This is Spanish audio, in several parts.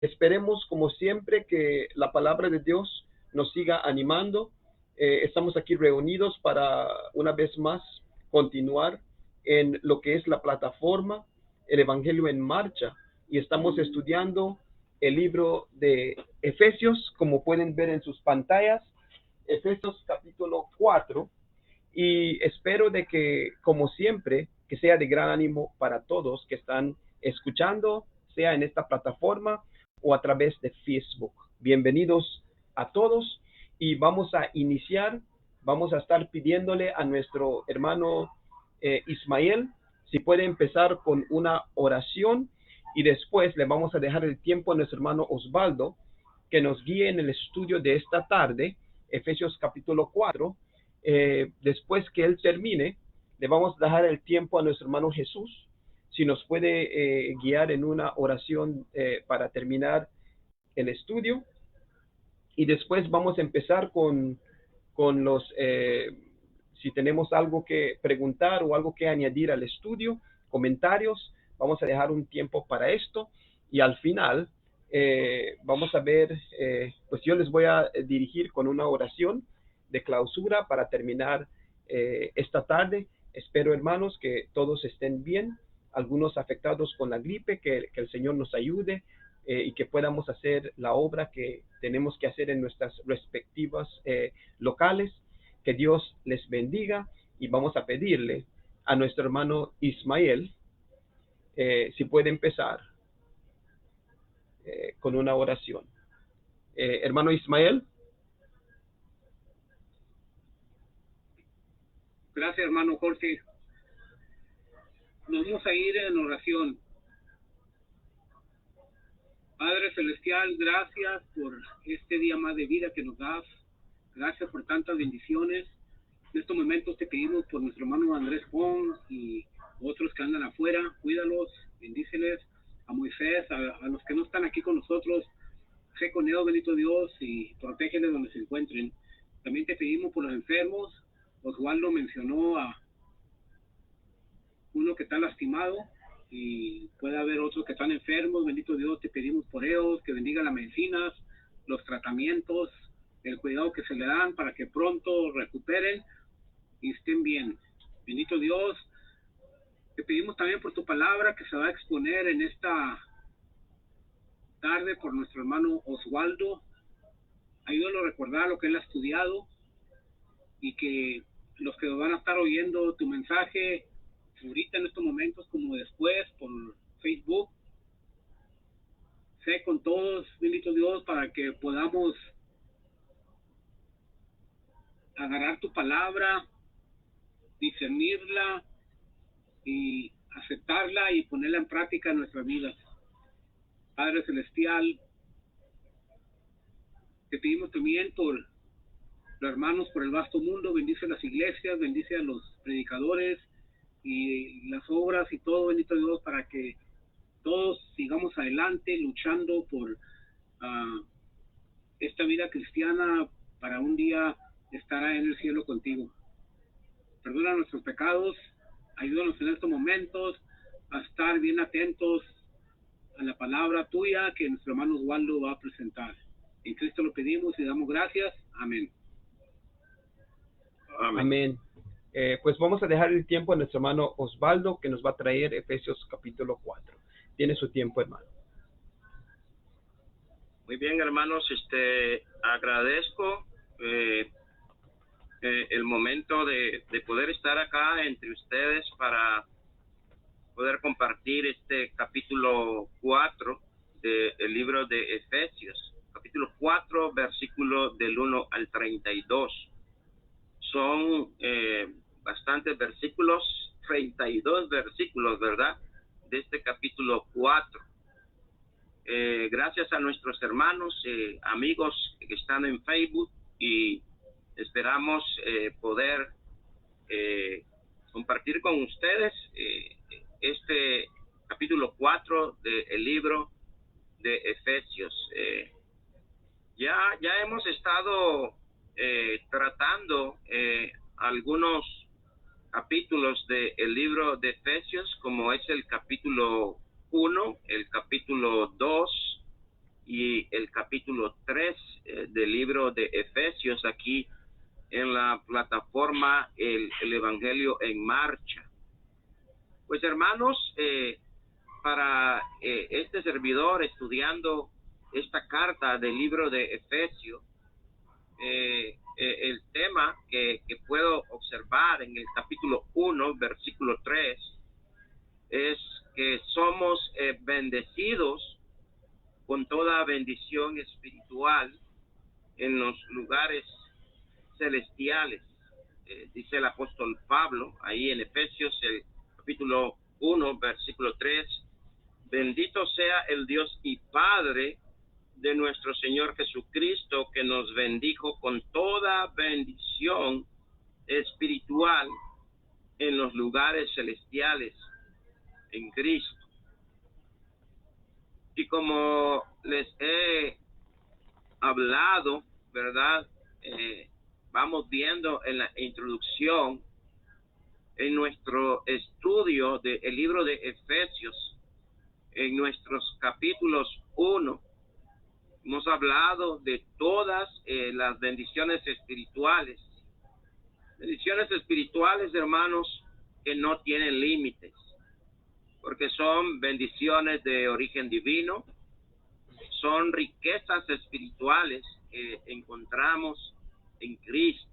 Esperemos, como siempre, que la palabra de Dios nos siga animando. Estamos aquí reunidos para una vez más continuar en lo que es la plataforma, el Evangelio en Marcha, y estamos estudiando el libro de Efesios, como pueden ver en sus pantallas, Efesios capítulo 4, y espero de que, como siempre, que sea de gran ánimo para todos que están escuchando, sea en esta plataforma o a través de Facebook. Bienvenidos a todos y vamos a iniciar. Vamos a estar pidiéndole a nuestro hermano Ismael si puede empezar con una oración, y después le vamos a dejar el tiempo a nuestro hermano Osvaldo que nos guíe en el estudio de esta tarde, Efesios capítulo 4. Después que él termine, le vamos a dejar el tiempo a nuestro hermano Jesús, si nos puede guiar en una oración para terminar el estudio. Y después vamos a empezar con los, si tenemos algo que preguntar o algo que añadir al estudio, comentarios, vamos a dejar un tiempo para esto. Y al final, vamos a ver, pues yo les voy a dirigir con una oración de clausura para terminar esta tarde. Espero, hermanos, que todos estén bien, algunos afectados con la gripe, que el Señor nos ayude y que podamos hacer la obra que tenemos que hacer en nuestras respectivas locales. Que Dios les bendiga, y vamos a pedirle a nuestro hermano Ismael si puede empezar con una oración. Hermano Ismael. Gracias, hermano Jorge. Nos vamos a ir en oración. Padre Celestial, gracias por este día más de vida que nos das. Gracias por tantas bendiciones. En estos momentos te pedimos por nuestro hermano Andrés Pong y otros que andan afuera. Cuídalos, bendíceles. A Moisés, a los que no están aquí con nosotros, sé con ellos, bendito Dios, y protégeles donde se encuentren. También te pedimos por los enfermos. Osvaldo mencionó a uno que está lastimado, y puede haber otros que están enfermos. Bendito Dios, te pedimos por ellos, que bendiga las medicinas, los tratamientos, el cuidado que se le dan para que pronto recuperen y estén bien. Bendito Dios, te pedimos también por tu palabra que se va a exponer en esta tarde por nuestro hermano Osvaldo. Ayúdalo a recordar lo que él ha estudiado, y que los que van a estar oyendo tu mensaje ahorita en estos momentos como después por Facebook, sé con todos, bendito Dios, para que podamos agarrar tu palabra, discernirla y aceptarla y ponerla en práctica en nuestras vidas. Padre Celestial, te pedimos también por los hermanos por el vasto mundo. Bendice las iglesias, bendice a los predicadores y las obras y todo, bendito Dios, para que todos sigamos adelante luchando por esta vida cristiana, para un día estar en el cielo contigo. Perdona nuestros pecados, ayúdanos en estos momentos a estar bien atentos a la palabra tuya que nuestro hermano Osvaldo va a presentar. En Cristo lo pedimos y damos gracias. Amén. Amén. Pues vamos a dejar el tiempo a nuestro hermano Osvaldo, que nos va a traer Efesios capítulo 4. Tiene su tiempo, hermano. Muy bien, hermanos, agradezco el momento de poder estar acá entre ustedes para poder compartir este capítulo 4 del libro de Efesios. Capítulo 4, versículo del 1 al 32. Son bastantes versículos, 32 versículos, ¿verdad? De este capítulo 4. Gracias a nuestros hermanos, amigos que están en Facebook, y esperamos poder compartir con ustedes este capítulo 4 del libro de Efesios. Ya hemos estado tratando algunos capítulos del libro de Efesios, como es el capítulo 1, el capítulo 2, y el capítulo 3 del libro de Efesios aquí en la plataforma el Evangelio en Marcha. Pues hermanos, para este servidor estudiando esta carta del libro de Efesios, el tema que puedo observar en el capítulo 1, versículo 3, es que somos bendecidos con toda bendición espiritual en los lugares celestiales. Dice el apóstol Pablo ahí en Efesios, el capítulo 1, versículo 3, bendito sea el Dios y Padre de nuestro Señor Jesucristo, que nos bendijo con toda bendición espiritual en los lugares celestiales en Cristo. Y como les he hablado, ¿verdad? Vamos viendo en la introducción, en nuestro estudio del libro de Efesios, en nuestros capítulos 1, hemos hablado de todas las bendiciones espirituales. Bendiciones espirituales, hermanos, que no tienen límites, porque son bendiciones de origen divino, son riquezas espirituales que encontramos en Cristo.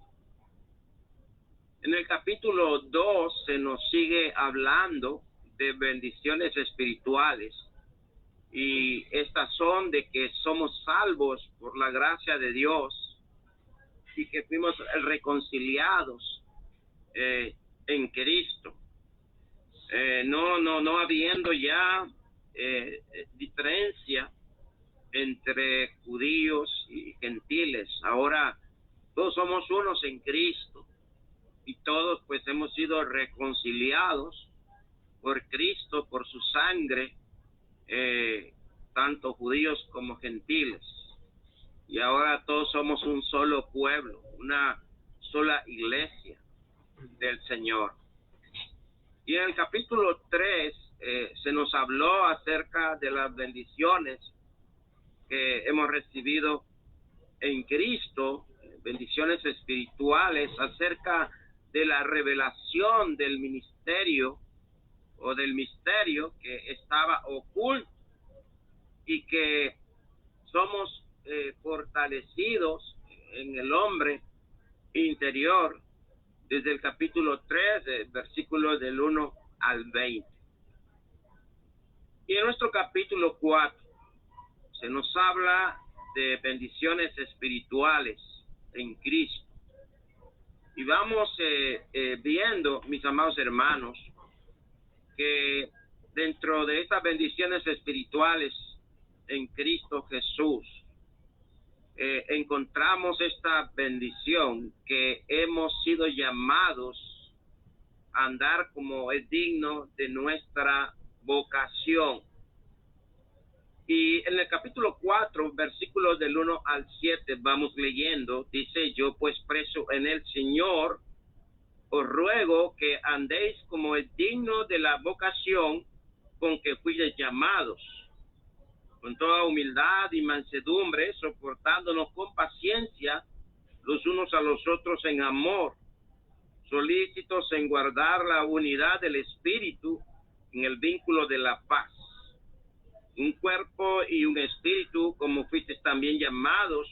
En el capítulo 2 se nos sigue hablando de bendiciones espirituales, y estas son de que somos salvos por la gracia de Dios y que fuimos reconciliados en Cristo. No habiendo ya diferencia entre judíos y gentiles. Ahora todos somos unos en Cristo y todos pues hemos sido reconciliados por Cristo, por su sangre, tanto judíos como gentiles. Y ahora todos somos un solo pueblo, una sola iglesia del Señor. Y en el capítulo 3 se nos habló acerca de las bendiciones que hemos recibido en Cristo, bendiciones espirituales, acerca de la revelación del ministerio o del misterio que estaba oculto, y que somos fortalecidos en el hombre interior desde el capítulo 3, versículos del 1 al 20. Y en nuestro capítulo 4 se nos habla de bendiciones espirituales en Cristo. Y vamos viendo, mis amados hermanos, que dentro de estas bendiciones espirituales en Cristo Jesús, encontramos esta bendición que hemos sido llamados a andar como es digno de nuestra vocación. Y en el capítulo 4, versículos del 1 al 7, vamos leyendo, dice: yo pues preso en el Señor, os ruego que andéis como es digno de la vocación con que fuisteis llamados, con toda humildad y mansedumbre, soportándonos con paciencia los unos a los otros en amor, solícitos en guardar la unidad del Espíritu en el vínculo de la paz. Un cuerpo y un espíritu, como fuisteis también llamados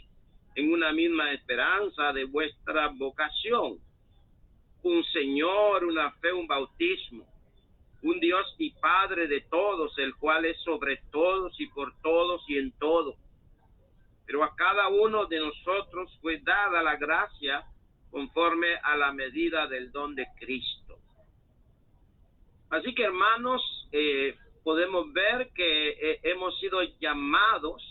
en una misma esperanza de vuestra vocación. Un Señor, una fe, un bautismo, un Dios y Padre de todos, el cual es sobre todos y por todos y en todo. Pero a cada uno de nosotros fue dada la gracia conforme a la medida del don de Cristo. Así que, hermanos, podemos ver que hemos sido llamados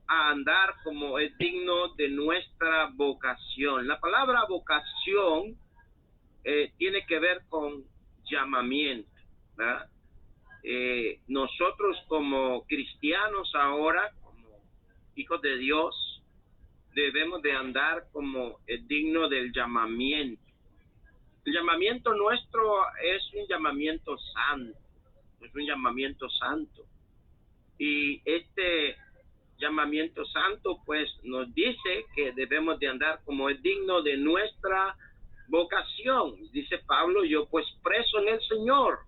a andar como es digno de nuestra vocación. La palabra vocación tiene que ver con llamamiento, ¿verdad? Nosotros como cristianos ahora, como hijos de Dios, debemos de andar como es digno del llamamiento. El llamamiento nuestro es un llamamiento santo, es un llamamiento santo. Y este llamamiento santo, pues nos dice que debemos de andar como es digno de nuestra vocación. Dice Pablo, yo pues preso en el Señor,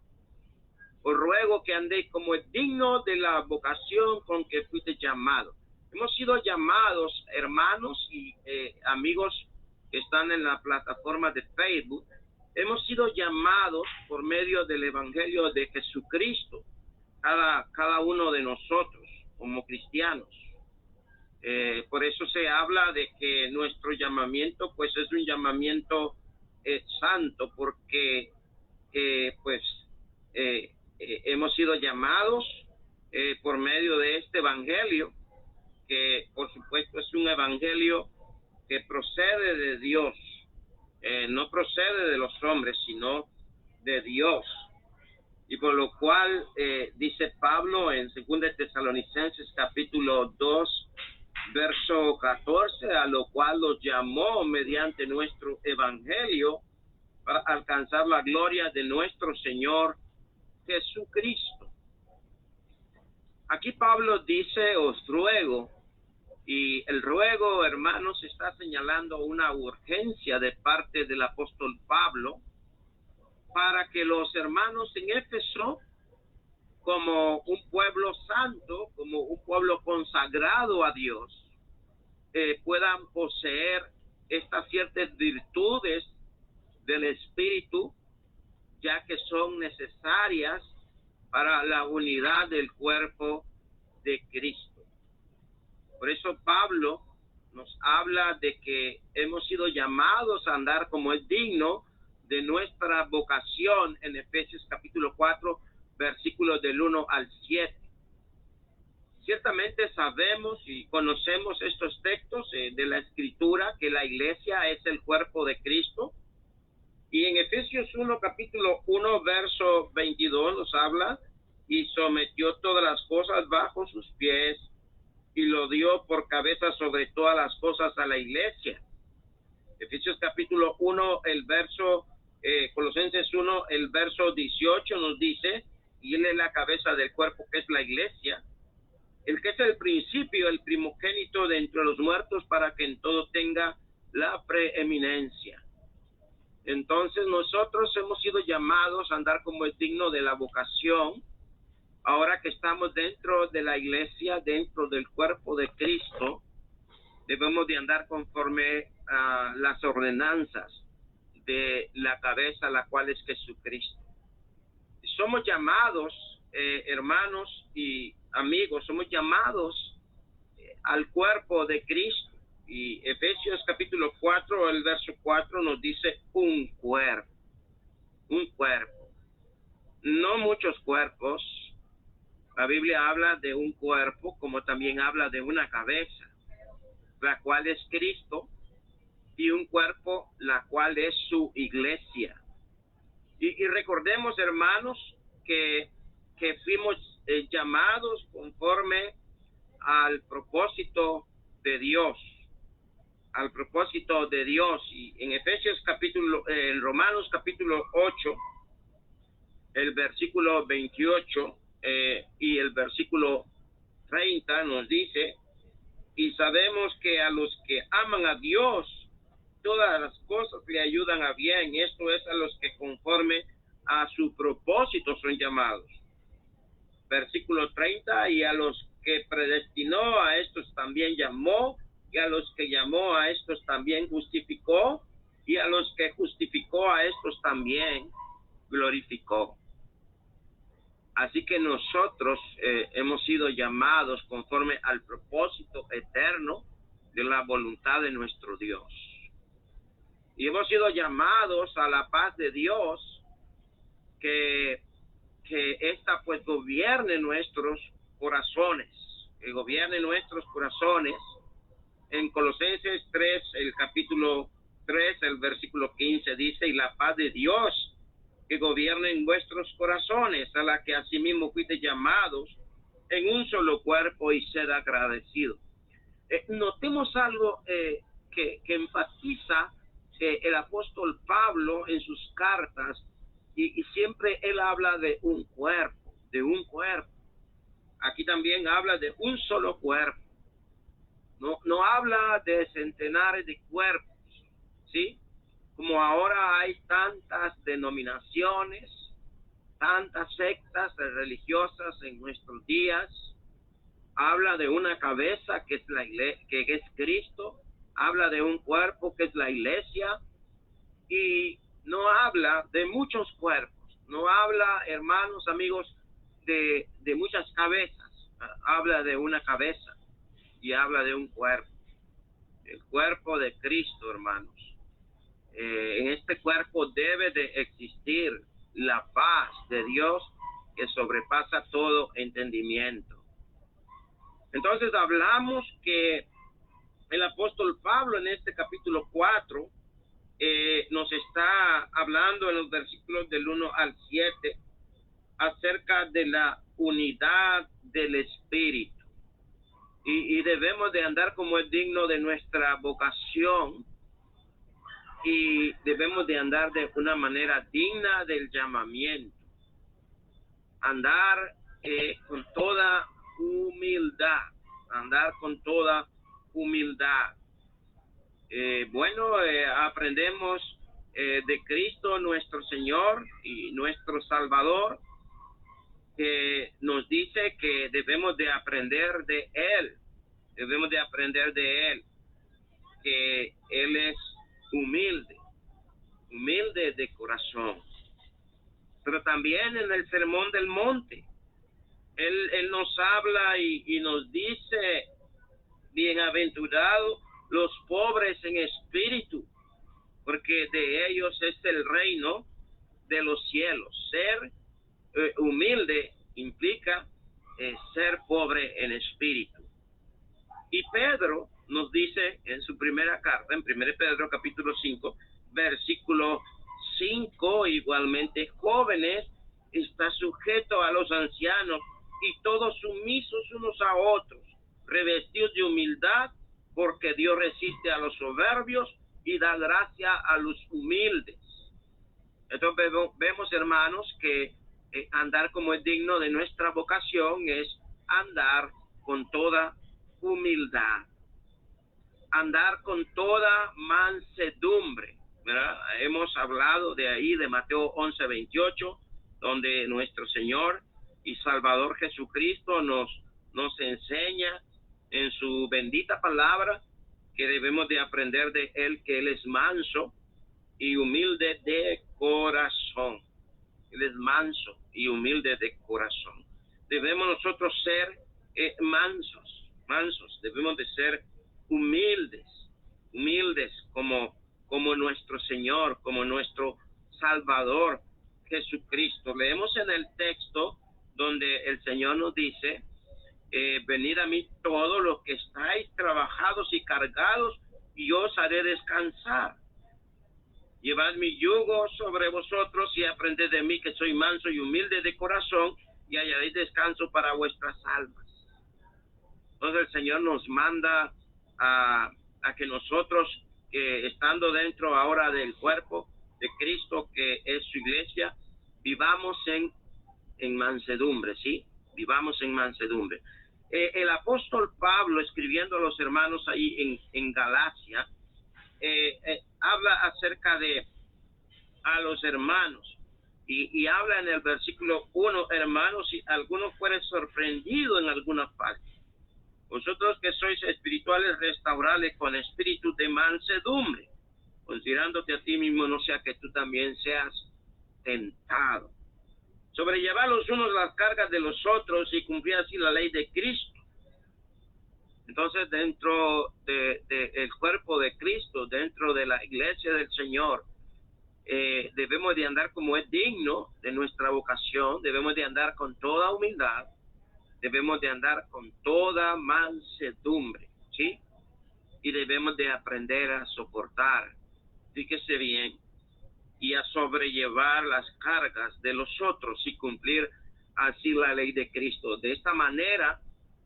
os ruego que andéis como es digno de la vocación con que fuiste llamado. Hemos sido llamados, hermanos y amigos que están en la plataforma de Facebook, hemos sido llamados por medio del Evangelio de Jesucristo, cada uno de nosotros como cristianos. Por eso se habla de que nuestro llamamiento pues es un llamamiento santo, porque hemos sido llamados por medio de este evangelio, que por supuesto es un evangelio que procede de Dios, no procede de los hombres, sino de Dios. Y por lo cual dice Pablo en 2 Tesalonicenses capítulo 2, verso 14, a lo cual los llamó mediante nuestro evangelio para alcanzar la gloria de nuestro Señor Jesucristo. Aquí Pablo dice, os ruego, y el ruego, hermanos, está señalando una urgencia de parte del apóstol Pablo para que los hermanos en Éfeso, como un pueblo santo, como un pueblo consagrado a Dios, puedan poseer estas ciertas virtudes del Espíritu, ya que son necesarias para la unidad del cuerpo de Cristo. Por eso Pablo nos habla de que hemos sido llamados a andar como es digno de nuestra vocación en Efesios capítulo 4, versículos del 1 al 7. Ciertamente sabemos y conocemos estos textos de la Escritura, que la iglesia es el cuerpo de Cristo. Y en Efesios 1, capítulo 1, verso 22 nos habla, y sometió todas las cosas bajo sus pies, y lo dio por cabeza sobre todas las cosas a la iglesia. Efesios capítulo 1, el verso, Colosenses 1, el verso 18 nos dice, y él es la cabeza del cuerpo que es la iglesia, el que es el principio, el primogénito de entre los muertos, para que en todo tenga la preeminencia. Entonces nosotros hemos sido llamados a andar como es digno de la vocación. Ahora que estamos dentro de la iglesia, dentro del cuerpo de Cristo, debemos de andar conforme a las ordenanzas de la cabeza, la cual es Jesucristo. Somos llamados, hermanos y amigos, somos llamados al cuerpo de Cristo. Y Efesios capítulo 4, el verso 4 nos dice un cuerpo. No muchos cuerpos. La Biblia habla de un cuerpo, como también habla de una cabeza, la cual es Cristo, y un cuerpo, la cual es su iglesia. Y recordemos, hermanos, que fuimos llamados conforme al propósito de Dios. Al propósito de Dios. Y en Efesios capítulo, en Romanos capítulo 8, el versículo 28, y el versículo 30 nos dice, y sabemos que a los que aman a Dios, todas las cosas le ayudan a bien, esto es a los que conforme a su propósito son llamados. Versículo 30, y a los que predestinó, a estos también llamó, y a los que llamó, a estos también justificó, y a los que justificó, a estos también glorificó. Así que nosotros hemos sido llamados conforme al propósito eterno de la voluntad de nuestro Dios. Y hemos sido llamados a la paz de Dios, que esta pues gobierne nuestros corazones, que gobierne nuestros corazones. En Colosenses 3, el capítulo 3, el versículo 15 dice, y la paz de Dios que gobierne en vuestros corazones, a la que asimismo fuiste llamados en un solo cuerpo, y sed agradecido. Notemos algo que enfatiza el apóstol Pablo en sus cartas, y siempre él habla de un cuerpo, de un cuerpo. Aquí también habla de un solo cuerpo. no habla de centenares de cuerpos, ¿sí? Como ahora hay tantas denominaciones, tantas sectas religiosas en nuestros días, habla de una cabeza que es la iglesia, que es Cristo, habla de un cuerpo que es la iglesia, y no habla de muchos cuerpos, no habla, hermanos, amigos, de muchas cabezas, habla de una cabeza y habla de un cuerpo, el cuerpo de Cristo, hermanos. En este cuerpo debe de existir la paz de Dios que sobrepasa todo entendimiento. Entonces hablamos que el apóstol Pablo en este capítulo 4 nos está hablando en los versículos del 1 al 7 acerca de la unidad del Espíritu. Y debemos de andar como es digno de nuestra vocación, y debemos de andar de una manera digna del llamamiento. Andar con toda humildad, andar con toda humildad. Aprendemos de Cristo nuestro Señor y nuestro Salvador, que nos dice que debemos de aprender de Él, que Él es humilde de corazón. Pero también en el Sermón del Monte, Él nos habla y nos dice: bienaventurados los pobres en espíritu, porque de ellos es el reino de los cielos. Ser humilde implica ser pobre en espíritu. Y Pedro nos dice en su primera carta, en 1 Pedro capítulo 5, versículo 5, igualmente: jóvenes, está sujeto a los ancianos, y todos sumisos unos a otros, revestidos de humildad, porque Dios resiste a los soberbios y da gracia a los humildes. Entonces vemos, hermanos, que andar como es digno de nuestra vocación es andar con toda humildad, andar con toda mansedumbre, ¿verdad? Hemos hablado de ahí, de Mateo 11:28, donde nuestro Señor y Salvador Jesucristo nos enseña en su bendita palabra que debemos de aprender de Él, que Él es manso y humilde de corazón. Él es manso y humilde de corazón. Debemos nosotros ser mansos, debemos de ser humildes como nuestro Señor, como nuestro Salvador Jesucristo. Leemos en el texto donde el Señor nos dice: venid a mí todos los que estáis trabajados y cargados, y yo os haré descansar. Llevad mi yugo sobre vosotros y aprended de mí, que soy manso y humilde de corazón, y hallaréis descanso para vuestras almas. Entonces el Señor nos manda a que nosotros, estando dentro ahora del cuerpo de Cristo, que es su iglesia, vivamos en mansedumbre, ¿sí? Vivamos en mansedumbre. El apóstol Pablo, escribiendo a los hermanos ahí en Galacia, habla acerca de a los hermanos, y habla en el versículo 1: hermanos, si alguno fuere sorprendido en alguna parte, vosotros que sois espirituales, restaurarle con espíritu de mansedumbre, considerándote a ti mismo, no sea que tú también seas tentado. Sobrellevar los unos las cargas de los otros y cumplir así la ley de Cristo. Entonces, dentro del cuerpo de Cristo, dentro de la iglesia del Señor, debemos de andar como es digno de nuestra vocación, debemos de andar con toda humildad, debemos de andar con toda mansedumbre, ¿sí? Y debemos de aprender a soportar, fíjese bien, y a sobrellevar las cargas de los otros y cumplir así la ley de Cristo. De esta manera,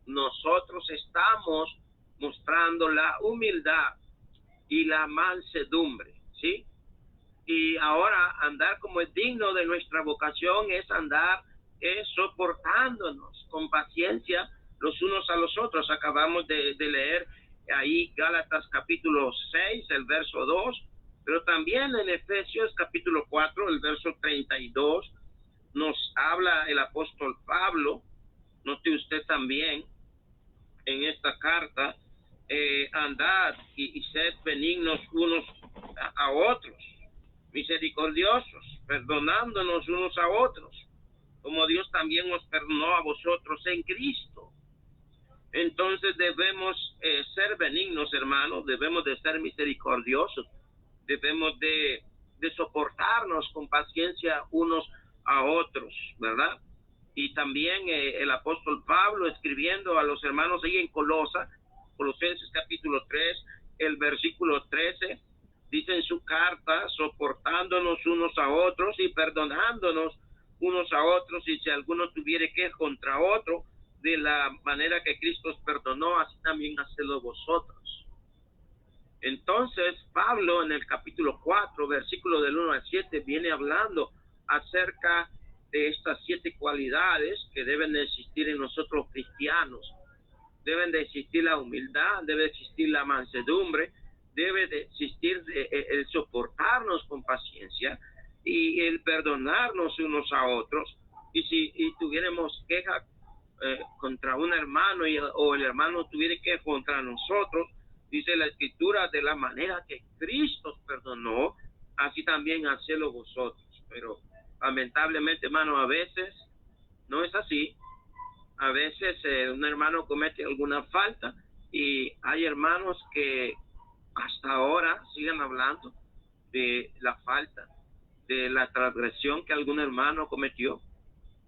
nosotros estamos mostrando la humildad y la mansedumbre, ¿sí? Y ahora andar como es digno de nuestra vocación es andar soportándonos con paciencia los unos a los otros. Acabamos de leer ahí Gálatas capítulo 6, el verso 2, pero también en Efesios capítulo 4, el verso 32, nos habla el apóstol Pablo. Note usted también en esta carta, andad y sed benignos unos a otros, misericordiosos, perdonándonos unos a otros, como Dios también os perdonó a vosotros en Cristo. Entonces debemos ser benignos, hermanos, debemos de ser misericordiosos, debemos de soportarnos con paciencia unos a otros, ¿verdad? Y también el apóstol Pablo, escribiendo a los hermanos ahí en Colosenses capítulo 3, el versículo 13, dice en su carta, soportándonos unos a otros y perdonándonos unos a otros, y si alguno tuviere que contra otro, de la manera que Cristo os perdonó, así también hacedlo vosotros. Entonces, Pablo en el capítulo 4, versículo del 1 al 7, viene hablando acerca de estas 7 cualidades que deben de existir en nosotros cristianos. Deben de existir la humildad, debe existir la mansedumbre, debe de existir el soportarnos con paciencia y el perdonarnos unos a otros. Y si tuviéramos queja contra un hermano o el hermano tuviera queja contra nosotros, dice la Escritura, de la manera que Cristo os perdonó, así también hacedlo vosotros. Pero lamentablemente, hermano, a veces no es así. A veces un hermano comete alguna falta y hay hermanos que hasta ahora siguen hablando de la falta, de la transgresión que algún hermano cometió.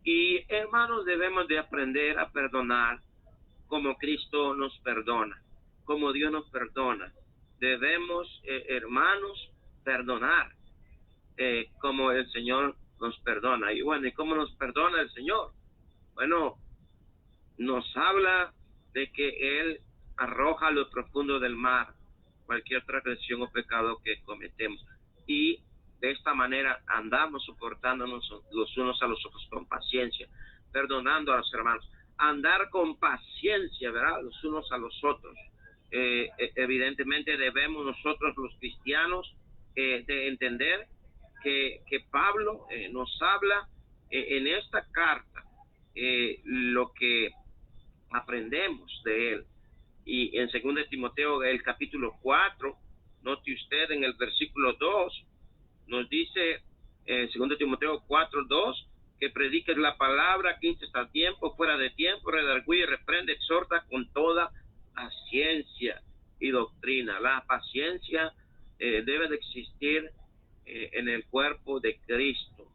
Y hermanos, debemos de aprender a perdonar como Cristo nos perdona, como Dios nos perdona. Debemos, hermanos, perdonar como el Señor nos perdona. Y bueno, ¿y cómo nos perdona el Señor? Bueno, nos habla de que Él arroja a lo profundo del mar cualquier transgresión o pecado que cometemos. Y de esta manera andamos soportándonos los unos a los otros con paciencia, perdonando a los hermanos. Andar con paciencia, ¿verdad? Los unos a los otros. Evidentemente debemos nosotros los cristianos de entender que Pablo nos habla en esta carta lo que aprendemos de él. Y en 2 Timoteo, el capítulo 4, note usted en el versículo 2, nos dice 2 Timoteo 4, 2, que prediques la palabra, que instes a tiempo, fuera de tiempo, redarguye, reprende, exhorta con toda paciencia y doctrina. La paciencia debe de existir en el cuerpo de Cristo.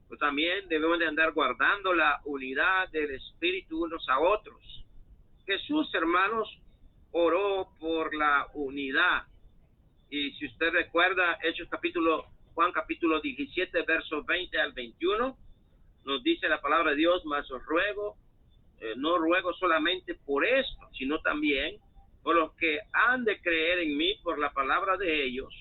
Pero también debemos de andar guardando la unidad del Espíritu unos a otros. Jesús, hermanos, oró por la unidad. Y si usted recuerda, Juan capítulo 17, versos 20 al 21, nos dice la palabra de Dios, mas os ruego, no ruego solamente por esto, sino también por los que han de creer en mí por la palabra de ellos.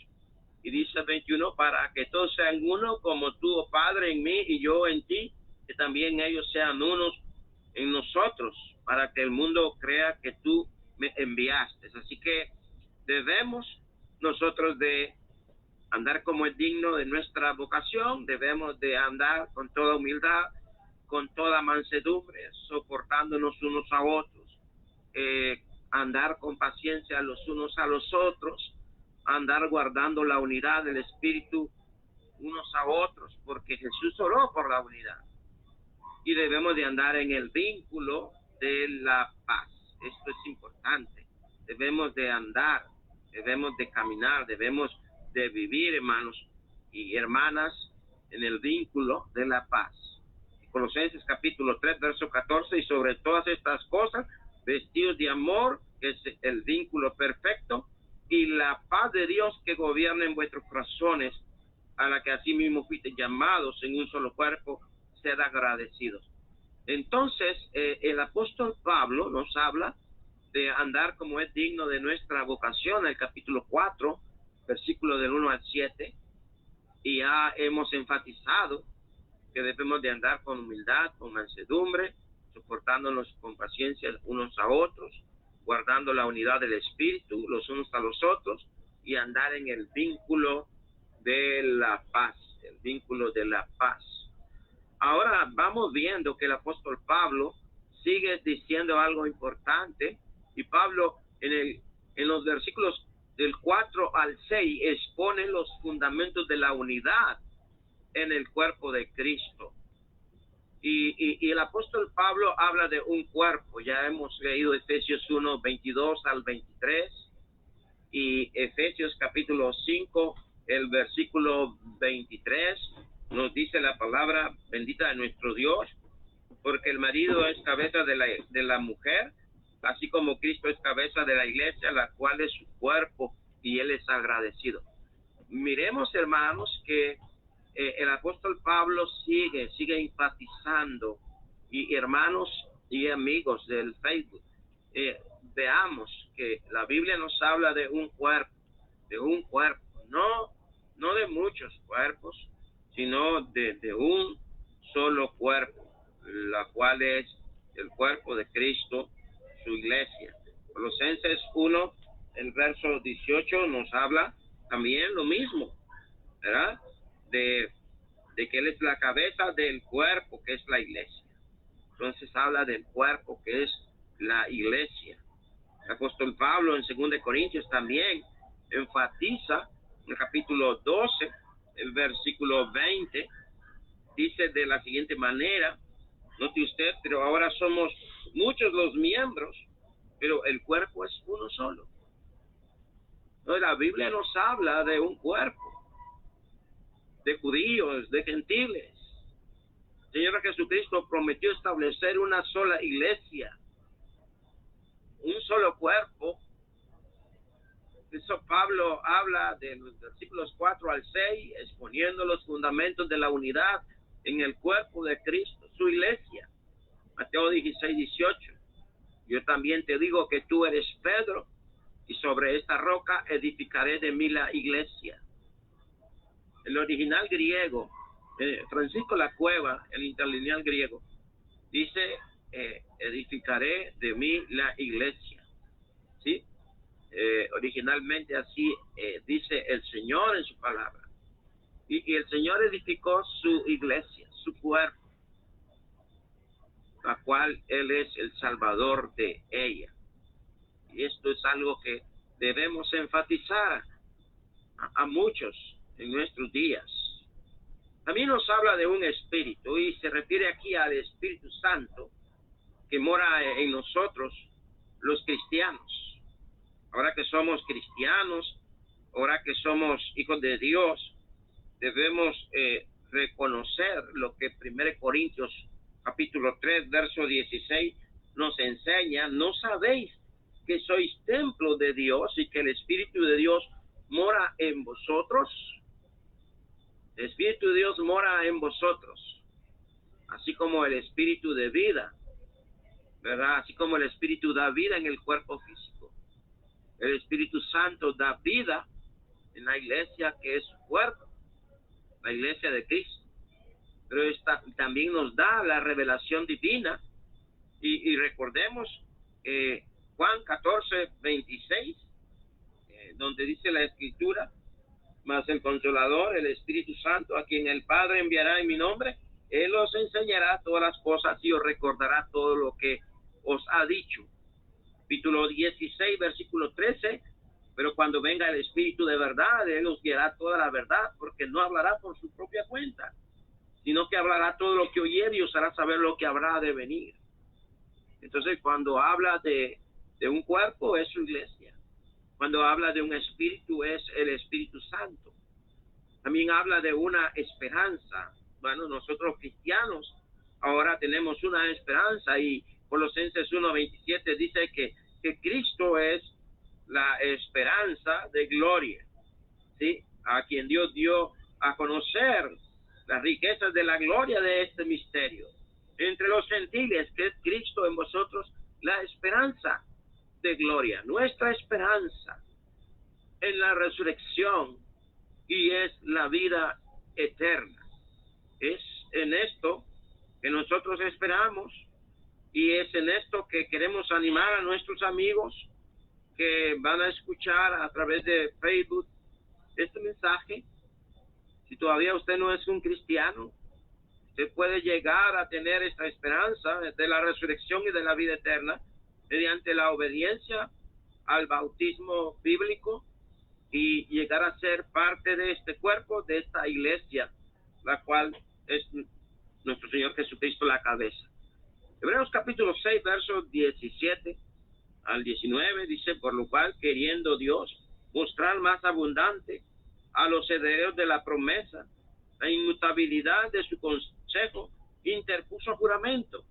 Y dice el 21, para que todos sean uno, como tú, oh Padre, en mí y yo en ti, que también ellos sean unos en nosotros, para que el mundo crea que tú me enviaste. Así que debemos nosotros de andar como es digno de nuestra vocación, debemos de andar con toda humildad, con toda mansedumbre, soportándonos unos a otros, andar con paciencia los unos a los otros, andar guardando la unidad del Espíritu unos a otros, porque Jesús oró por la unidad. Y debemos de andar en el vínculo de la paz. Esto es importante. Debemos de andar, debemos de caminar, debemos de vivir, hermanos y hermanas, en el vínculo de la paz. Colosenses capítulo 3, verso 14, y sobre todas estas cosas, vestidos de amor, que es el vínculo perfecto, y la paz de Dios que gobierna en vuestros corazones, a la que asimismo fuiste llamados en un solo cuerpo, sed agradecidos. Entonces, el apóstol Pablo nos habla de andar como es digno de nuestra vocación, el capítulo 4, versículo del 1 al 7, y ya hemos enfatizado que debemos de andar con humildad, con mansedumbre, soportándonos con paciencia unos a otros, guardando la unidad del Espíritu los unos a los otros y andar en el vínculo de la paz, el vínculo de la paz. Ahora vamos viendo que el apóstol Pablo sigue diciendo algo importante, y Pablo en los versículos del 4 al 6 expone los fundamentos de la unidad en el cuerpo de Cristo. Y el apóstol Pablo habla de un cuerpo. Ya hemos leído Efesios 1, 22 al 23 y Efesios capítulo 5, el versículo 23, nos dice la palabra bendita de nuestro Dios, porque el marido es cabeza de la mujer, así como Cristo es cabeza de la iglesia, la cual es su cuerpo, y él es agradecido. Miremos, hermanos, que el apóstol Pablo sigue enfatizando, y hermanos y amigos del Facebook, veamos que la Biblia nos habla de un cuerpo, no de muchos cuerpos, sino de un solo cuerpo, la cual es el cuerpo de Cristo, su iglesia. Colosenses 1, el verso 18 nos habla también lo mismo, ¿verdad? De que él es la cabeza del cuerpo, que es la iglesia. Entonces habla del cuerpo, que es la iglesia. El apóstol Pablo en 2 Corintios también enfatiza en el capítulo 12, el versículo 20, dice de la siguiente manera, note usted, pero ahora somos muchos los miembros, pero el cuerpo es uno solo. Entonces, la Biblia nos habla de un cuerpo, de judíos, de gentiles. El Señor Jesucristo prometió establecer una sola iglesia, un solo cuerpo. Eso Pablo habla de los versículos 4 al 6, exponiendo los fundamentos de la unidad en el cuerpo de Cristo, su iglesia. Mateo 16, 18. Yo también te digo que tú eres Pedro, y sobre esta roca edificaré de mí la iglesia. El original griego, Francisco La Cueva, el interlineal griego, dice, edificaré de mí la iglesia. ¿Sí? Originalmente así dice el Señor en su palabra. Y el Señor edificó su iglesia, su cuerpo, la cual Él es el Salvador de ella. Y esto es algo que debemos enfatizar a muchos en nuestros días. También nos habla de un espíritu, y se refiere aquí al Espíritu Santo que mora en nosotros, los cristianos. Ahora que somos cristianos, ahora que somos hijos de Dios, debemos reconocer lo que 1 Corintios capítulo 3, verso 16 nos enseña. ¿No sabéis que sois templo de Dios y que el Espíritu de Dios mora en vosotros? El Espíritu de Dios mora en vosotros, así como el Espíritu de vida, ¿verdad? Así como el Espíritu da vida en el cuerpo físico. El Espíritu Santo da vida en la iglesia, que es su cuerpo, la iglesia de Cristo. Pero también nos da la revelación divina, y recordemos Juan 14, 26, donde dice la Escritura, mas el Consolador, el Espíritu Santo, a quien el Padre enviará en mi nombre, Él os enseñará todas las cosas y os recordará todo lo que os ha dicho. Capítulo 16, versículo 13, pero cuando venga el Espíritu de verdad, Él os guiará toda la verdad, porque no hablará por su propia cuenta, sino que hablará todo lo que oyere y os hará saber lo que habrá de venir. Entonces, cuando habla de un cuerpo, es su iglesia. Cuando habla de un espíritu, es el Espíritu Santo. También habla de una esperanza. Bueno, nosotros cristianos ahora tenemos una esperanza, y Colosenses 1:27 dice que Cristo es la esperanza de gloria, ¿sí? A quien Dios dio a conocer las riquezas de la gloria de este misterio entre los gentiles, que es Cristo en vosotros, la esperanza de gloria. Nuestra esperanza en la resurrección, y es la vida eterna. Es en esto que nosotros esperamos, Y es en esto que queremos animar a nuestros amigos que van a escuchar a través de Facebook este mensaje. Si todavía usted no es un cristiano, usted puede llegar a tener esta esperanza de la resurrección y de la vida eterna mediante la obediencia al bautismo bíblico y llegar a ser parte de este cuerpo, de esta iglesia, la cual es nuestro Señor Jesucristo la cabeza. Hebreos capítulo 6, versos 17 al 19 dice: por lo cual, queriendo Dios mostrar más abundante a los herederos de la promesa la inmutabilidad de su consejo, interpuso juramento,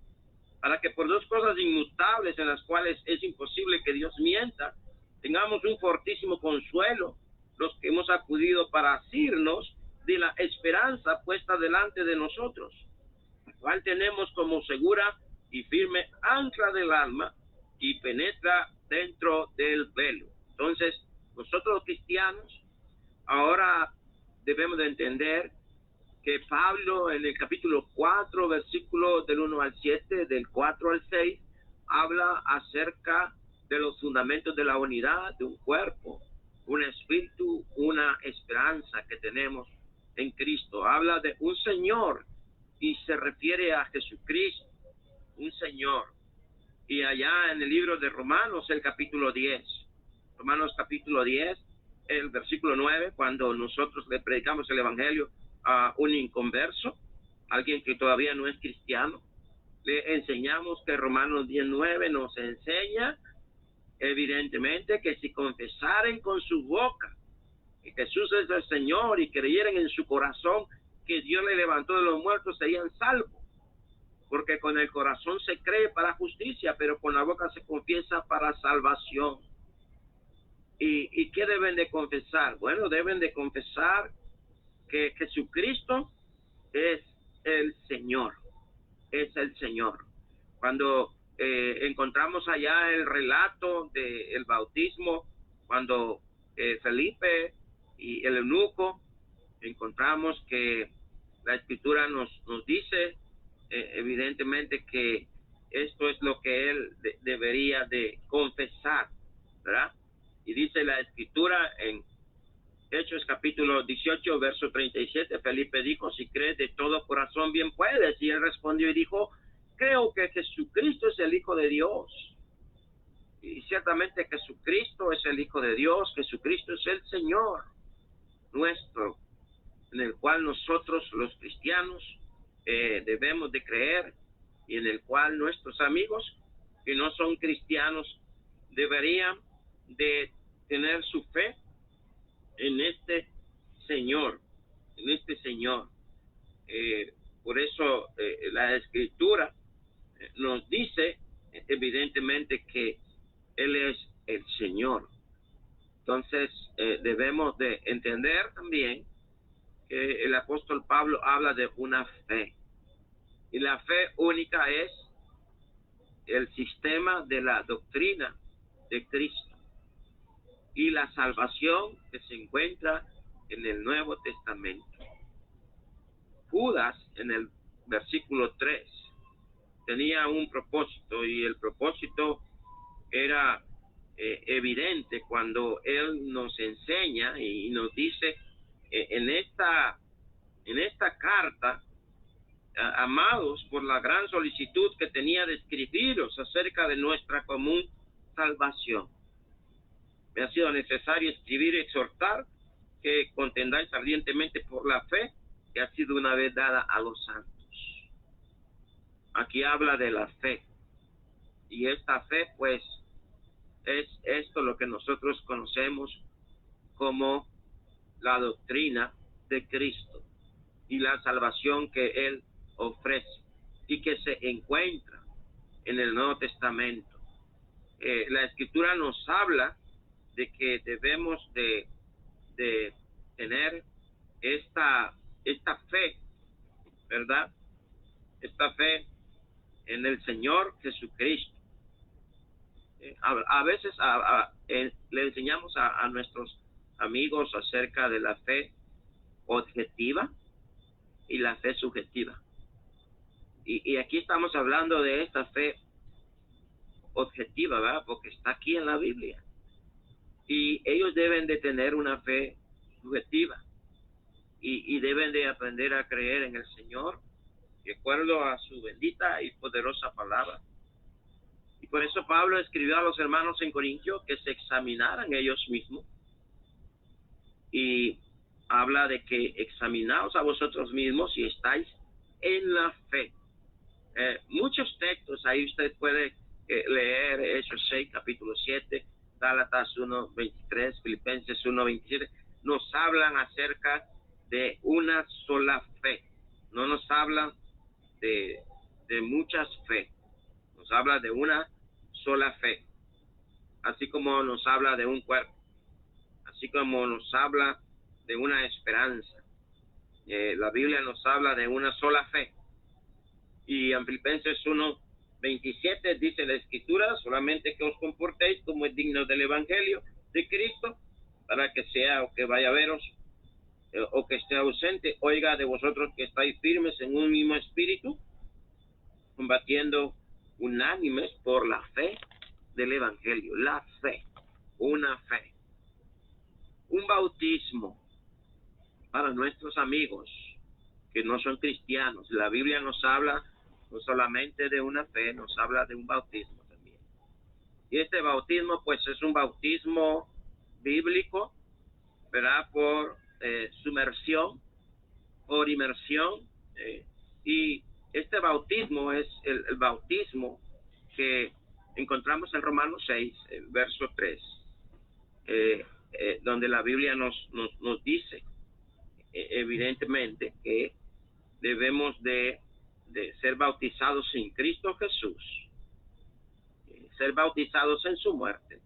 para que por dos cosas inmutables en las cuales es imposible que Dios mienta, tengamos un fortísimo consuelo los que hemos acudido para asirnos de la esperanza puesta delante de nosotros, la cual tenemos como segura y firme ancla del alma y penetra dentro del velo. Entonces, nosotros los cristianos ahora debemos de entender que Pablo en el capítulo 4, versículo del 1 al 7, del 4 al 6, habla acerca de los fundamentos de la unidad de un cuerpo, un espíritu, una esperanza que tenemos en Cristo. Habla de un Señor y se refiere a Jesucristo, un Señor. Y allá en el libro de Romanos, el capítulo 10, Romanos capítulo 10, el versículo 9, cuando nosotros le predicamos el evangelio a un inconverso, alguien que todavía no es cristiano, le enseñamos que Romanos 10:9 nos enseña evidentemente que si confesaren con su boca que Jesús es el Señor y creyeran en su corazón que Dios le levantó de los muertos, serían salvos. Porque con el corazón se cree para justicia, pero con la boca se confiesa para salvación. ¿Y qué deben de confesar? Bueno, deben de confesar que Jesucristo es el Señor, es el Señor. Cuando encontramos allá el relato del bautismo, cuando Felipe y el eunuco, encontramos que la Escritura nos dice evidentemente que esto es lo que él debería de confesar, ¿verdad? Y dice la Escritura en Hechos capítulo 18, verso 37, Felipe dijo: si crees de todo corazón, bien puedes. Y él respondió y dijo: creo que Jesucristo es el Hijo de Dios. Y ciertamente Jesucristo es el Hijo de Dios, Jesucristo es el Señor nuestro, en el cual nosotros los cristianos debemos de creer, y en el cual nuestros amigos que no son cristianos deberían de tener su fe en este Señor, en este Señor. Por eso la Escritura nos dice evidentemente que Él es el Señor. Entonces debemos de entender también que el apóstol Pablo habla de una fe, y la fe única es el sistema de la doctrina de Cristo y la salvación que se encuentra en el Nuevo Testamento. Judas, en el versículo 3, tenía un propósito, y el propósito era evidente cuando él nos enseña y nos dice en esta carta: amados, por la gran solicitud que tenía de escribiros acerca de nuestra común salvación, me ha sido necesario escribir y exhortar que contendáis ardientemente por la fe que ha sido una vez dada a los santos. Aquí habla de la fe, y esta fe pues es esto lo que nosotros conocemos como la doctrina de Cristo y la salvación que Él ofrece y que se encuentra en el Nuevo Testamento. La Escritura nos habla de que debemos de tener esta fe, ¿verdad? Esta fe en el Señor Jesucristo. A veces le enseñamos a nuestros amigos acerca de la fe objetiva y la fe subjetiva. Y aquí estamos hablando de esta fe objetiva, ¿verdad? Porque está aquí en la Biblia. Y ellos deben de tener una fe subjetiva y deben de aprender a creer en el Señor de acuerdo a su bendita y poderosa palabra. Y por eso Pablo escribió a los hermanos en Corintio que se examinaran ellos mismos. Y habla de que examinaos a vosotros mismos si estáis en la fe. Muchos textos ahí usted puede leer, Hechos 6, capítulo 7, Gálatas 1, 23, Filipenses 1, 27, nos hablan acerca de una sola fe. No nos hablan de muchas fe, nos habla de una sola fe, así como nos habla de un cuerpo, así como nos habla de una esperanza. La Biblia nos habla de una sola fe. Y en Filipenses 1, 27 dice la Escritura: solamente que os comportéis como es digno del Evangelio de Cristo, para que sea o que vaya a veros o que esté ausente, oiga de vosotros que estáis firmes en un mismo espíritu, combatiendo unánimes por la fe del Evangelio. La fe, una fe. Un bautismo para nuestros amigos que no son cristianos. La Biblia nos habla no solamente de una fe, nos habla de un bautismo también. Y este bautismo pues es un bautismo bíblico, ¿verdad? Por sumersión, por inmersión. Y este bautismo es el bautismo que encontramos en Romanos 6, verso 3, donde la Biblia nos dice evidentemente que debemos de ser bautizados en Cristo Jesús, ser bautizados en su muerte,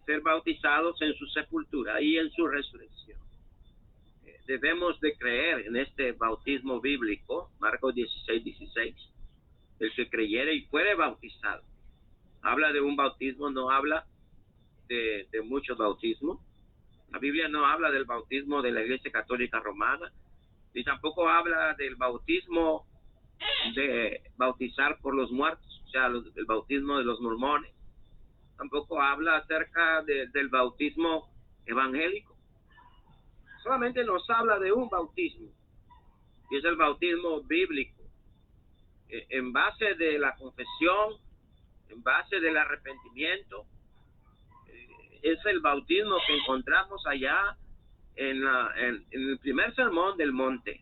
ser bautizados en su sepultura y en su resurrección. Debemos de creer en este bautismo bíblico, Marcos 16, 16. El que creyere y fuere bautizado. Habla de un bautismo, no habla de muchos bautismos. La Biblia no habla del bautismo de la Iglesia Católica Romana, ni tampoco habla del bautismo de bautizar por los muertos, o sea, el bautismo de los mormones. Tampoco habla acerca del bautismo evangélico. Solamente nos habla de un bautismo, y es el bautismo bíblico, en base de la confesión, en base del arrepentimiento. Es el bautismo que encontramos allá en el primer sermón del monte,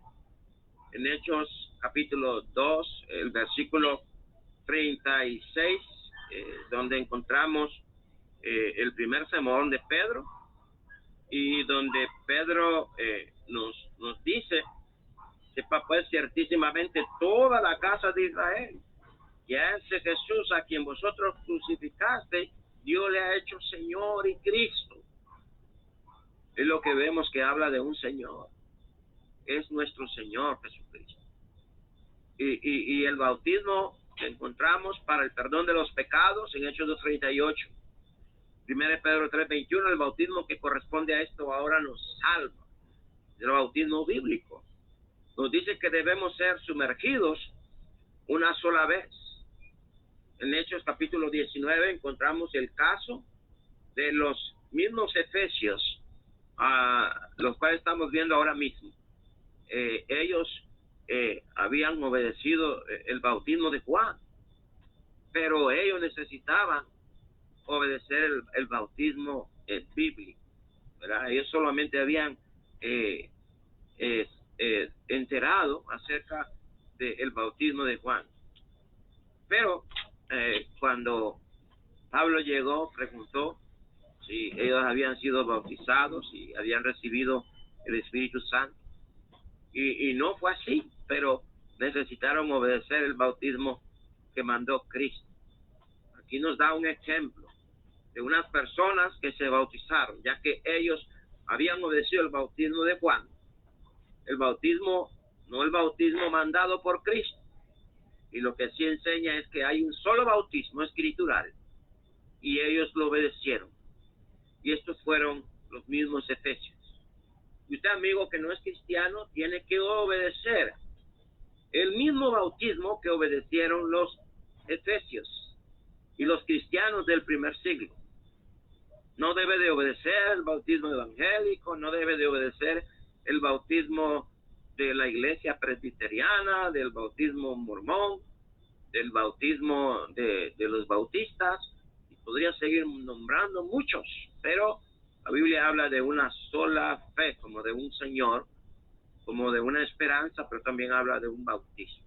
en Hechos capítulo 2, el versículo 36, donde encontramos el primer sermón de Pedro, y donde Pedro nos dice: sepa pues ciertísimamente toda la casa de Israel, que a ese Jesús a quien vosotros crucificaste, Dios le ha hecho Señor y Cristo. Es lo que vemos que habla de un Señor. Es nuestro Señor Jesucristo. Y el bautismo que encontramos para el perdón de los pecados en Hechos 2:38. 1 Pedro 3:21, el bautismo que corresponde a esto ahora nos salva. El bautismo bíblico. Nos dice que debemos ser sumergidos una sola vez. En Hechos capítulo 19 encontramos el caso de los mismos efesios, los cuales estamos viendo ahora mismo. Ellos habían obedecido el bautismo de Juan, pero ellos necesitaban obedecer el bautismo bíblico, ¿verdad? Ellos solamente habían enterado acerca del bautismo de Juan. Pero cuando Pablo llegó, preguntó si ellos habían sido bautizados y habían recibido el Espíritu Santo. Y no fue así, pero necesitaron obedecer el bautismo que mandó Cristo. Aquí nos da un ejemplo de unas personas que se bautizaron, ya que ellos habían obedecido el bautismo de Juan. El bautismo, no el bautismo mandado por Cristo. Y lo que sí enseña es que hay un solo bautismo escritural, y ellos lo obedecieron. Y estos fueron los mismos efesios. Y usted, amigo que no es cristiano, tiene que obedecer el mismo bautismo que obedecieron los efesios. y los cristianos del primer siglo. No debe de obedecer el bautismo evangélico, no debe de obedecer el bautismo de la iglesia presbiteriana, del bautismo mormón, del bautismo de los bautistas, y podría seguir nombrando muchos, pero la Biblia habla de una sola fe, como de un Señor, como de una esperanza, pero también habla de un bautismo.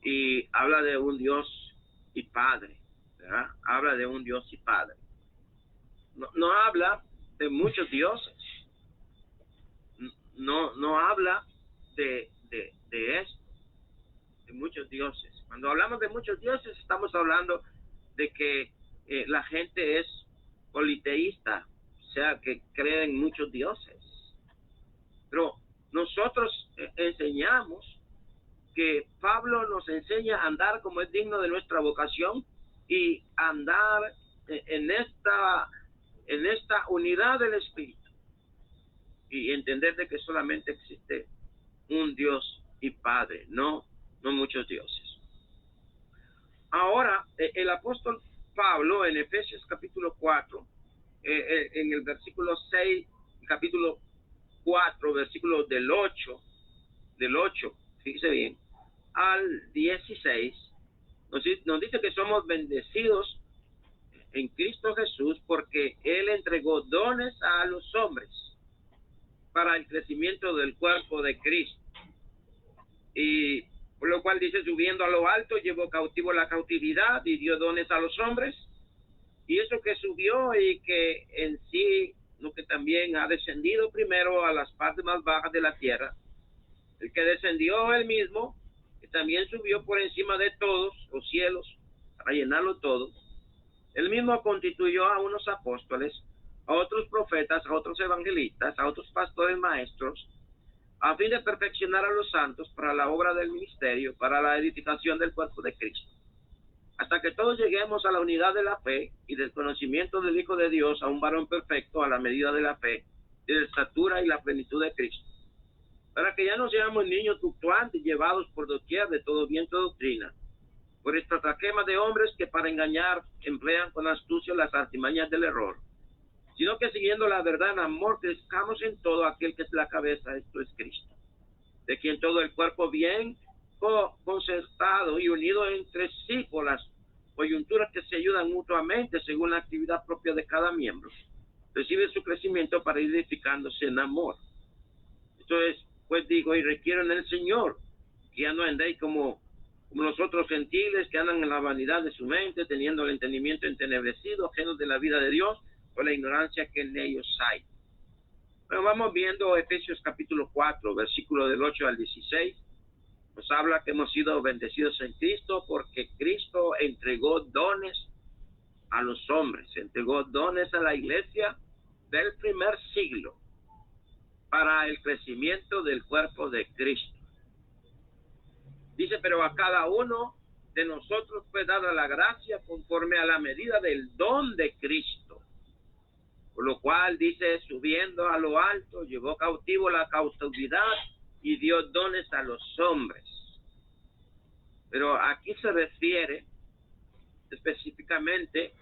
Y habla de un Dios y Padre, ¿verdad? Habla de un Dios y Padre. No habla de muchos dioses. No habla de esto, de muchos dioses. Cuando hablamos de muchos dioses, estamos hablando de que la gente es politeísta, o sea, que cree en muchos dioses. Pero nosotros enseñamos que Pablo nos enseña a andar como es digno de nuestra vocación y andar en esta unidad del Espíritu y entender de que solamente existe un Dios y Padre, no muchos dioses. Ahora, el apóstol Pablo en Efesios capítulo 4, en el versículo 6, capítulo 4, versículo del 8, fíjese bien, al 16, nos dice que somos bendecidos en Cristo Jesús porque Él entregó dones a los hombres para el crecimiento del cuerpo de Cristo. Y por lo cual dice, subiendo a lo alto, llevó cautivo la cautividad y dio dones a los hombres. Y eso que subió y que en sí, lo que también ha descendido primero a las partes más bajas de la tierra, el que descendió él mismo, que también subió por encima de todos los cielos, para llenarlo todo. Él mismo constituyó a unos apóstoles, a otros profetas, a otros evangelistas, a otros pastores maestros, a fin de perfeccionar a los santos para la obra del ministerio, para la edificación del cuerpo de Cristo, hasta que todos lleguemos a la unidad de la fe y del conocimiento del Hijo de Dios, a un varón perfecto a la medida de la fe, de la estatura y la plenitud de Cristo, para que ya no seamos niños fluctuantes, llevados por doquier de todo viento de doctrina, por estratagema de hombres que para engañar emplean con astucia las artimañas del error, sino que siguiendo la verdad en amor crezcamos en todo aquel que es la cabeza, esto es Cristo, de quien todo el cuerpo bien concertado y unido entre sí por las coyunturas que se ayudan mutuamente según la actividad propia de cada miembro, recibe su crecimiento para ir edificándose en amor. Entonces, pues digo, y requiero en el Señor que ya no andéis como los otros gentiles que andan en la vanidad de su mente, teniendo el entendimiento entenebrecido, ajenos de la vida de Dios, por la ignorancia que en ellos hay. Pero vamos viendo Efesios capítulo 4, versículo del 8 al 16. Nos habla que hemos sido bendecidos en Cristo porque Cristo entregó dones a los hombres, entregó dones a la iglesia del primer siglo para el crecimiento del cuerpo de Cristo. Dice, pero a cada uno de nosotros fue dada la gracia conforme a la medida del don de Cristo. Por lo cual dice, subiendo a lo alto, llevó cautivo la cautividad y dio dones a los hombres. Pero aquí se refiere específicamente